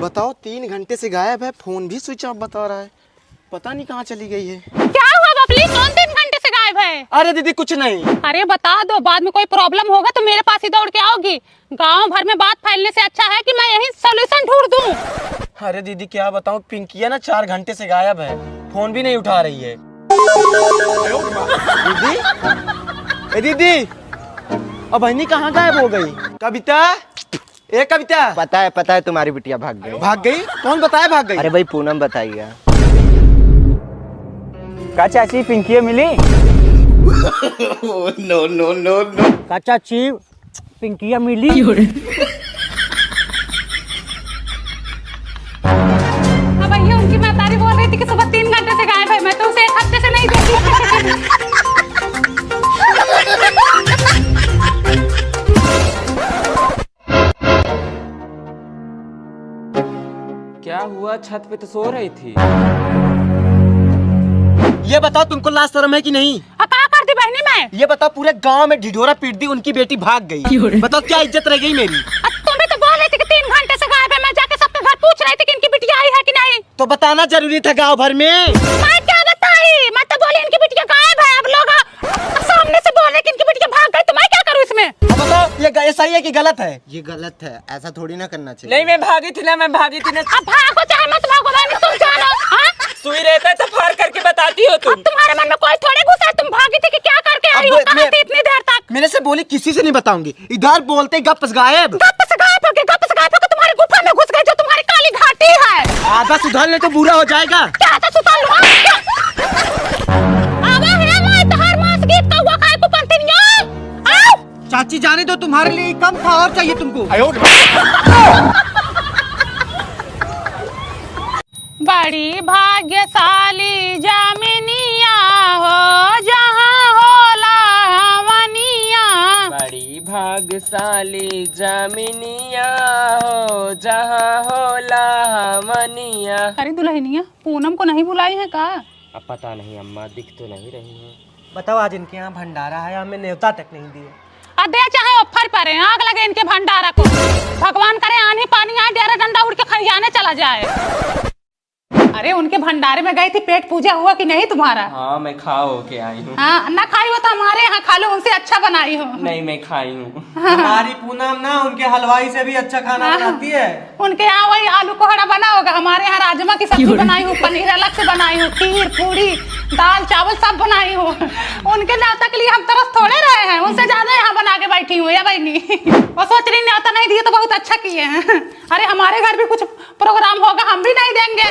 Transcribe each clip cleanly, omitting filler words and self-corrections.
बताओ 3 घंटे से गायब है, फोन भी स्विच ऑफ बता रहा है, पता नहीं कहाँ चली गई है। क्या हुआ बबली, कौन 3 घंटे से गायब है? अरे दीदी कुछ नहीं। अरे बता दो, बाद में कोई प्रॉब्लम होगा तो मेरे पास ही दौड़ के आओगी। गांव भर में बात फैलने से अच्छा है कि मैं यही सोल्यूशन ढूंढ दूं। अरे दीदी क्या बताऊं, पिंकिया ना 4 घंटे से गायब है, फोन भी नहीं उठा रही है। दीदी ए दीदी, अब बहनी कहाँ गायब हो गई? कविता, ए कविता। पता है तुम्हारी बिटिया भाग गई। भाग गई? कौन बताया भाग गई? अरे भाई पूनम बताइए। का चाची पिंकिया मिली? No no no no. का चाची पिंकिया मिली? अब भैया उनकी महतारी बोल रही थी कि सुबह 3 घंटे से गायब है, मैं तो उसे 1 हफ्ते से नहीं देखी। क्या हुआ? छत पे तो सो रही थी। ये बताओ तुमको लाज शर्म है कि नहीं? क्या कर दी बहनी मैं? ये बताओ पूरे गांव में ढिढोरा पीट दी, उनकी बेटी भाग गई, बताओ क्या इज्जत रह गई मेरी? तुम भी तो बोल रही थी कि 3 घंटे से गायब है, मैं जाके सबके घर पूछ रही थी कि इनकी बिटिया आई है कि नहीं। तो बताना जरूरी था गांव भर में। मैं क्या बताई, मैं तो बोली इनकी बिटिया गायब है। अब लोग सामने से बोल रहे कि इनकी बिटिया भाग गई, तो मैं क्या करूँ इसमें? बताओ ये सही है कि गलत है? ये गलत है, ऐसा थोड़ी ना करना चाहिए। नहीं, मैं भागी थी ना। अब भागो चाहे मत भागो, मैं तुम जानो। सुई रहता है तो फाड़ करके बताती हो तुम। अब तुम्हारे मन में कोई थोड़े गुस्सा है, तुम भागी थी कि क्या करके आई हो? कहाँ थी इतनी देर तक? मैंने से बोली किसी से नहीं बताऊंगी, इधर बोलते गप्प गायब। गप से गायब होके तुम्हारी गुफा में घुस गई जो तुम्हारी काली घाटी है। आधा सुधार ले तो बुरा हो जाएगा। क्या था सुताल हुआ? आवा है मैं तहार मांस गीत का हुआ खाए को पंतिनियो। आओ चाची जाने दो, तुम्हारे लिए कम था, और चाहिए तुमको? बड़ी भाग्यशाली जामिनिया हो जहाँ होला वनिया। बड़ी भाग्यशाली जमीनिया हो जहाँ होला मनिया। अरे दुल्हनिया, पूनम को नहीं बुलाई है का? अब पता नहीं अम्मा, दिख तो नहीं रही है। बताओ, आज इनके यहाँ भंडारा है, हमें न्योता तक नहीं दिए। दे चाहे ऑफर पर आग लगे इनके भंडारा को। भगवान करे आनी पानी आए, डेरा डंडा उड़ के खरियाने चला जाए। अरे उनके भंडारे में गई थी, पेट पूजा हुआ कि नहीं तुम्हारा? हाँ, मैं खाओ के आई हूँ। हाँ, ना खाई हो तो हमारे यहाँ खा लो, उनसे अच्छा बनाई हो। नहीं, मैं खाई हूँ। हमारी पूनम ना उनके हलवाई से भी अच्छा खाना बनाती है। उनके यहाँ वही आलू कोहड़ा बना होगा, हमारे यहाँ राजमा की सब्जी बनाई हो, पनीर अलग से बनाई हो, खीर पूरी दाल चावल सब बनाई हो। उनके न्योता के लिए हम तरस थोड़े रहे हैं, उनसे ज्यादा यहाँ बना के बैठी हूँ या बहनी। वो सोच रही न्योता नहीं दिए तो बहुत अच्छा किए हैं। अरे हमारे घर भी कुछ प्रोग्राम होगा, हम भी नहीं देंगे।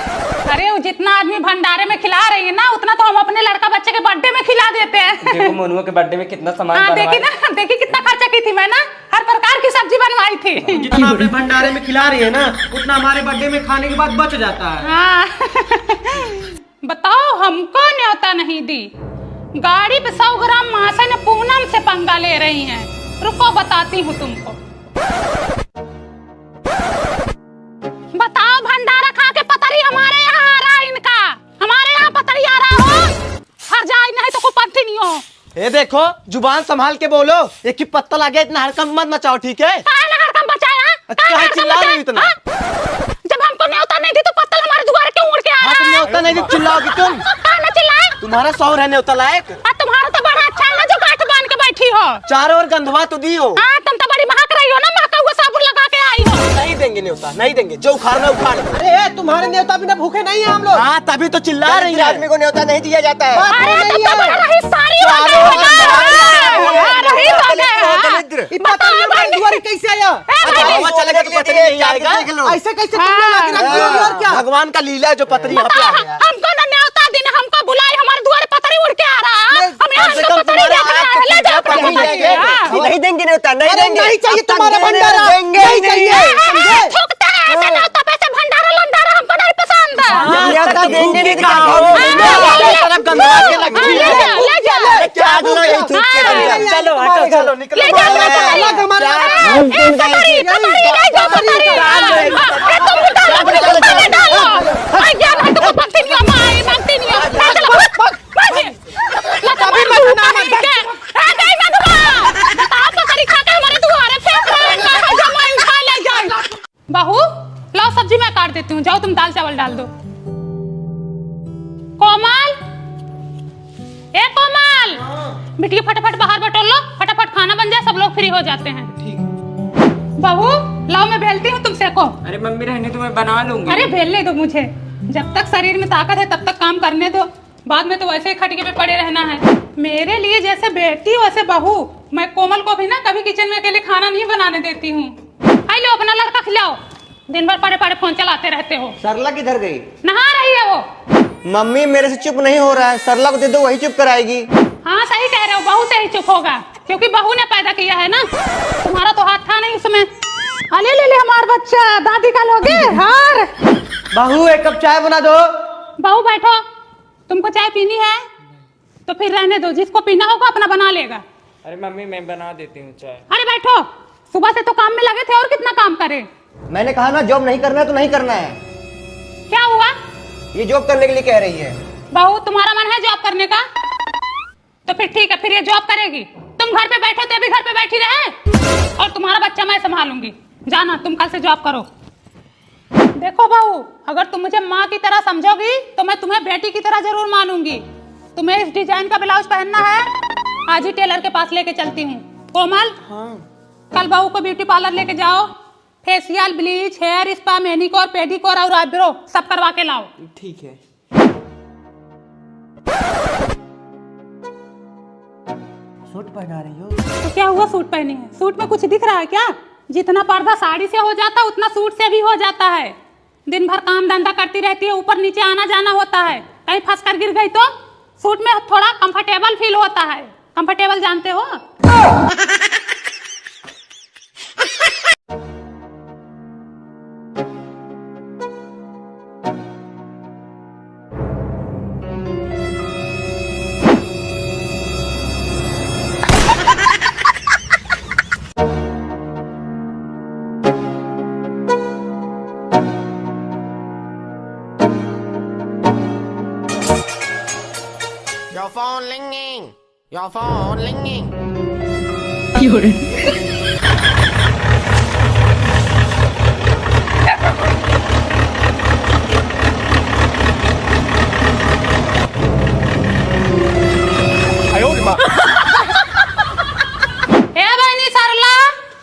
अरे जितना आदमी भंडारे में खिला रही है ना, उतना तो हम अपने लड़का बच्चे के बर्थडे में खिला देते हैं। देखो मनुआ के बर्थडे में कितना सामान हाँ बनवाया। देखी ना, देखी कितना खर्चा की थी मैं ना, हर प्रकार की सब्जी बनवाई थी। जितना अपने भंडारे में खिला रही है ना, उतना हमारे बर्थडे में खाने के बाद बच जाता है। हाँ। बताओ हमको न्योता नहीं दी, गाड़ी पे 100 ग्राम मासन पूनम से पंगा ले रही हैं। रुको बताती हूँ तुमको। बताओ भंडारा खा के पतरी हमारे यहाँ आ रहा है इनका, हमारे यहाँ पतरी आ रहा हो, हर जाए नहीं तो कोई पंथी नहीं हो। ये देखो जुबान संभाल के बोलो, एक ही पत्ता लगे, इतना हड़कंप मत मचाओ, ठीक है? हड़कंप बचाया? अच्छा चिल्ला रही इतना? जब हमको न्योता नहीं दी तो पत्तल हमारे द्वार क्यों उड़ के आ रहा है? न्योता नहीं दी चिल्लाओगी तुम? ना चिल्लाए, तुम्हारा शौहर है न्योता लायक? तुम्हारा तो बड़ा अच्छा है ना जो गांठ बांध के बैठी हो। चारों ओर गंधवा तो दी हो। हाँ, तुम तो बड़ी महक रही हो ना, महका हुआ साबुन लगा के आई हो। नहीं देंगे न्योता, नहीं देंगे, जो उखाड़ना उखाड़। अरे तुम्हारे न्योता बिना भूखे नहीं है हम लोग। हाँ तभी तो चिल्ला रही है। आदमी को न्योता नहीं दिया जाता है। अरे तब तो बड़ा रही सारी हो गई हो ना। रही हो गए। बताओ भाई कैसे आया? हवा चलेगा तो पतरी नहीं आएगा। ऐसे कैसे तुमने लाके रख दिया? और क्या? भगवान का लीला है जो पतरी यहाँ पे आ गया। हमको ना न्योता दिन हमको बुलाए, हमारे द्वार पतरी उड़ के आ रहा है। हम यहाँ कम से हमको कम पतरी देख रहे हैं, ले जाओ तुम्हारे पतरी। नहीं देंगे न्योता, नहीं अरे देंगे। नहीं चाहिए तुम्हारा भंडारा, देंगे ही नहीं। थूकता है ऐसे न्योता पे से, भंडारा लंडारा हमको नहीं पसंद। न्योता देंगे नहीं तो क्या हो? करोगे? तरफ गंधवा के लगती है। ले जाओ। क्या करो ये थूक के हाँ। रख दिया? चलो हटो, चलो निकलो। ले जाओ पतरी। पतरी ले जाओ पतरी। तुम डालो पतरी डालो। आई क्या नहीं तो पंथी नहीं हमारी मांगती नहीं है। अभी मत ना मत आ गई भगवान। बताओ पतरी खा के हमारे द्वारे फेंक रहे हैं, जमाई उठा ले जाए। बहू लाओ सब्जी मैं काट देती हूँ। जाओ तुम दाल चावल डाल दो। कोमल, ए कोमल, बिटिया फटाफट बाहर बटोर लो, फटाफट खाना बन जाए, सब लोग फ्री हो जाते हैं। बहू लाओ मैं बेलती हूँ, तुम सेको। अरे मम्मी रहने तो मैं बना लूंगी। अरे बेलने दो मुझे, जब तक शरीर में ताकत है तब तक काम करने दो, बाद में तो वैसे ही खटिके पे पड़े रहना है। मेरे लिए जैसे बेटी वैसे बहू। मैं कोमल को भी ना कभी किचन में अकेले खाना नहीं बनाने देती हूँ। आई लो अपना लड़का खिलाओ, दिन भर पड़े पड़े फोन चलाते रहते हो। सरला किधर गई? नहा रही है वो। मम्मी मेरे से चुप नहीं हो रहा है, सरला को दे दो, वही चुप कराएगी। हाँ सही कह रहे हो, बहू से ही चुप होगा, क्योंकि बहू ने पैदा किया है ना, तुम्हारा तो हाथ था नहीं उसमें। अले ले ले हमारा बच्चा, दादी का लोगे हार। बहू एक कप चाय बना दो। बहू बैठो, तुमको चाय पीनी है तो फिर रहने दो, जिसको पीना होगा अपना बना लेगा। अरे मम्मी मैं बना देती हूँ चाय। अरे बैठो, सुबह से तो काम में लगे थे, और कितना काम करे। मैंने कहा ना जॉब नहीं करना है तो नहीं करना है। क्या हुआ? ये जॉब करने के लिए कह रही है। बहू तुम्हारा मन है जॉब करने का, तो फिर ठीक है, फिर ये जॉब करेगी। तुम घर पे बैठे थे, अभी घर पे बैठी रहे, और तुम्हारा बच्चा मैं संभालूंगी। जाना तुम कल से जॉब करो। देखो बहू, अगर तुम मुझे माँ की तरह समझोगी तो मैं तुम्हें बेटी की तरह जरूर मानूंगी। तुम्हें इस डिजाइन का ब्लाउज पहनना है, आज ही टेलर के पास लेके चलती हूँ। कोमल, कल बहू को ब्यूटी पार्लर लेके जाओ, facial, bleach, hair spa, manicure, pedicure और आईब्रो सब करवा के लाओ। ठीक है। सूट पहना रही हो तो क्या हुआ, सूट पहनी है? सूट में कुछ दिख रहा है क्या? जितना पर्दा साड़ी से हो जाता है उतना सूट से भी हो जाता है। दिन भर काम धंधा करती रहती है, ऊपर नीचे आना जाना होता है, कहीं फंस कर गिर गई तो सूट में थोड़ा कंफर्टेबल फील होता है। कंफर्टेबल जानते हो? Your phone ringing. Your phone ringing. ए बहनी सरला,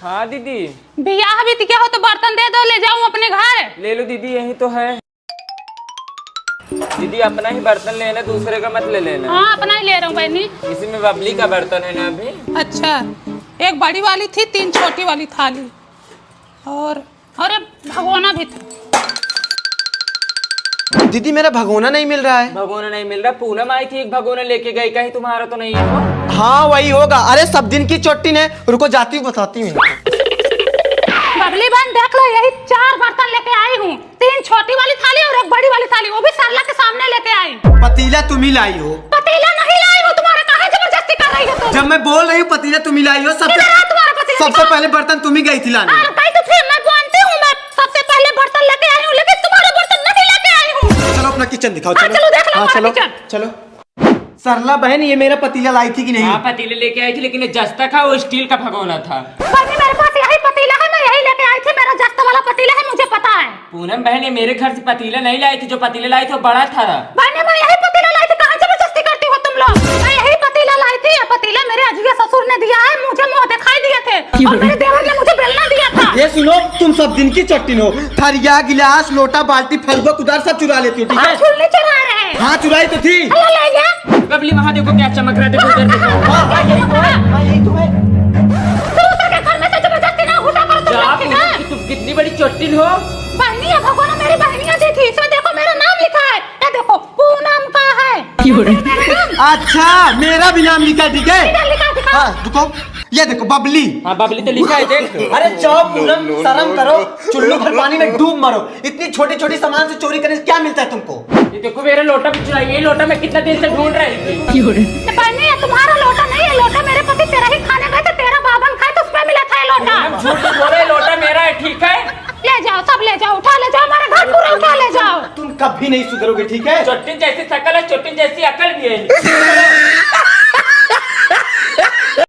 हाँ दीदी। बियाह भी क्या हो तो बर्तन दे दो, ले जाऊं अपने घर। ले लो दीदी, यही तो है। दीदी अपना ही बर्तन लेना, दूसरे का मत ले लेना। हाँ अपना ही ले रहा हूँ बहनी। इसी में बबली का बर्तन है ना अभी। अच्छा, एक बड़ी वाली थी, 3 छोटी वाली थाली, और भगोना भी था। दीदी मेरा भगोना नहीं मिल रहा है। भगोना नहीं मिल रहा? पूनम आई थी, एक भगोना लेके गई, कहीं तुम्हारा तो नहीं है वो? हाँ वही होगा। अरे सब दिन की चोटी ने, रुको जाती हूँ बताती हूँ। बबली बहन देख लो, यही 4 बर्तन लेके आई हूँ, 3 छोटी वाली थाली और एक बड़ी वाली थाली, वो भी सरला के सामने लेके आई। पतीला तुम ही लाई हो। पतीला नहीं लाई हो, तुम्हारा काहे जबरदस्ती कर रही हो तुम? जब मैं बोल रही हूँ पतीला तुम ही लाई हो, किधर है तुम्हारा पतीला? सबसे पहले बर्तन तुम ही गई थी लाने। कहीं तो फिर मैं जानती हूँ, मैं सबसे पहले बर्तन लेके आई हूँ, लेकिन तुम्हारा बर्तन नहीं लेके आई हूँ। चलो अपना किचन दिखाओ। हाँ, चलो देख लो हाँ हमारा चलो किचन। चलो। सरला बहन ये मेरा पतीला लाई थी कि नहीं? हाँ पतीले लेके आई थी, लेकिन ये जस्ता था, वो स्टील का भगोना था। बहनी मेरे पास यही पतीला है, मैं यही लेके आई थी, मेरा जस्ता वाला पतीला है, मुझे पता है। पूनम बहन ये मेरे घर से पतीला नहीं लाई थी, जो पतीला लाई थी वो बड़ा था। बहनी मैं यही पतीला लाई थी, कहाँ जबरदस्ती करती हो तुम लोग? मैं यही पतीला लाई थी, ये पतीला मेरे अजय ससुर ने दिया है, मुझे मुँह दिखाई दिए थे, और मेरे देवर ने मुझे बेलना दिया था। ये सुनो, तुम सब दिन की चट्टी हो, थरिया गिलास लोटा बाल्टी फलुआ कुदार सब चुरा लेती हो, ठीक है? छुल्ली चुरा रहे हैं। हाँ चुराई तो थी। अल्लाह ले गया। बबली वहाँ देखो क्या चमक रहा है, देखो उधर देखो। दूसरे के घर में से जबरदस्ती ना उठा कर तुम जा लोग, ठीक है? पूनम, तुम कितनी बड़ी चोटिल हो। बहनी ये भगवान मेरी बहनियां दी थी, इसमें देखो मेरा नाम लिखा है, ये देखो पूनम का है। अच्छा मेरा भी नाम लिखा है, ठीक है? इधर लिखा दिखा। हाँ रुको, ये देखो बबली। हाँ बबली तो लिखा है, देख। अरे जाओ पूनम, शर्म करो, चुल्लू भर पानी में डूब मरो। इतनी छोटी छोटी सामान से चोरी करने से क्या मिलता है तुमको? ये देखो मेरा लोटा भी चुराई, ये लोटा मैं कितना देर से ढूंढ रही थी। बहनी ये तुम्हारा लोटा नहीं है, लोटा मेरे पति तेरा ही खाने गए थे, तेरा बाबन खाए तो उसमें मिला था ये लोटा। हम झूठ नहीं बोल रहे, लोटा मेरा है, ठीक है? ले जाओ, सब ले जाओ, उठा ले जाओ, हमारा घर पूरा उठा ले जाओ। तुम कभी नहीं सुधरोगे, ठीक है? चोटिन जैसी शकल है, चोटिन जैसी अकल भी है।